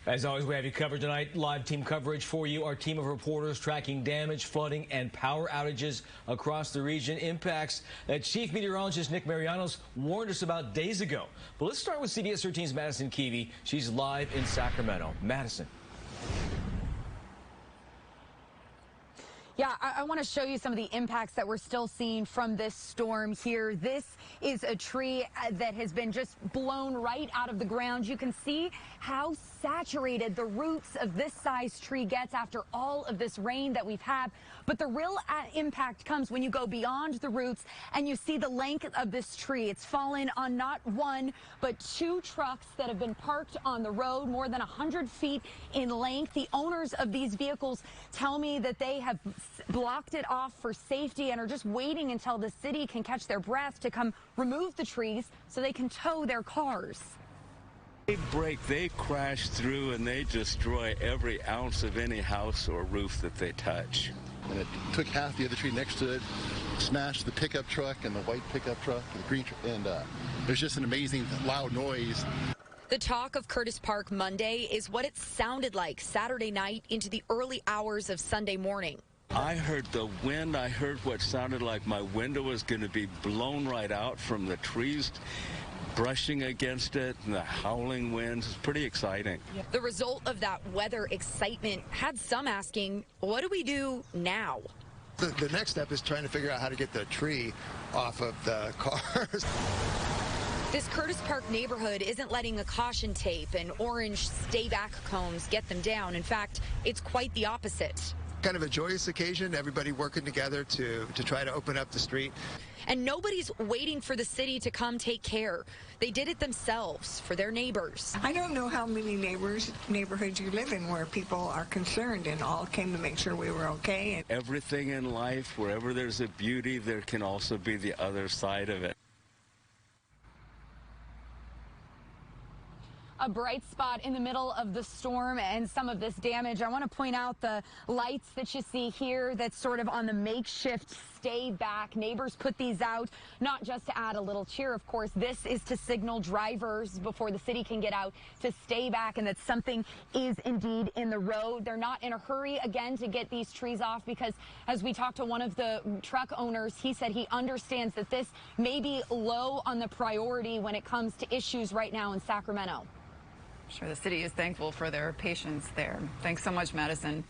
As always, we have you covered tonight. Live team coverage for you. Our team of reporters tracking damage, flooding, and power outages across the region. Impacts that Chief Meteorologist Nick Marianos warned us about days ago. But let's start with CBS 13's Madison Keevy. She's live in Sacramento. Madison. Yeah, I want to show you some of the impacts that we're still seeing from this storm here. This is a tree that has been just blown right out of the ground. You can see how saturated the roots of this size tree gets after all of this rain that we've had. But the real impact comes when you go beyond the roots and you see the length of this tree. It's fallen on not one, but two trucks that have been parked on the road, more than 100 feet in length. The owners of these vehicles tell me that they have blocked it off for safety and are just waiting until the city can catch their breath to come remove the trees so they can tow their cars. They break, they crash through, and they destroy every ounce of any house or roof that they touch. And it took half the other tree next to it, smashed the pickup truck and the white pickup truck, and the green and there's just an amazing loud noise. The talk of Curtis Park Monday is what it sounded like Saturday night into the early hours of Sunday morning. I heard the wind. I heard what sounded like my window was going to be blown right out from the trees brushing against it, and the howling winds. It's pretty exciting. The result of that weather excitement had some asking, what do we do now? The next step is trying to figure out how to get the tree off of the cars. This Curtis Park neighborhood isn't letting the caution tape and orange stay back cones get them down. In fact, it's quite the opposite. Kind of a joyous occasion, everybody working together to try to open up the street. And nobody's waiting for the city to come take care. They did it themselves for their neighbors. I don't know how many neighborhoods you live in where people are concerned and all came to make sure we were okay. Everything in life, wherever there's a beauty, there can also be the other side of it. A bright spot in the middle of the storm and some of this damage. I want to point out the lights that you see here that's sort of on the makeshift stay back. Neighbors put these out not just to add a little cheer, of course. This is to signal drivers before the city can get out to stay back and that something is indeed in the road. They're not in a hurry again to get these trees off because as we talked to one of the truck owners, he said he understands that this may be low on the priority when it comes to issues right now in Sacramento. Sure, the city is thankful for their patience there. Thanks so much, Madison.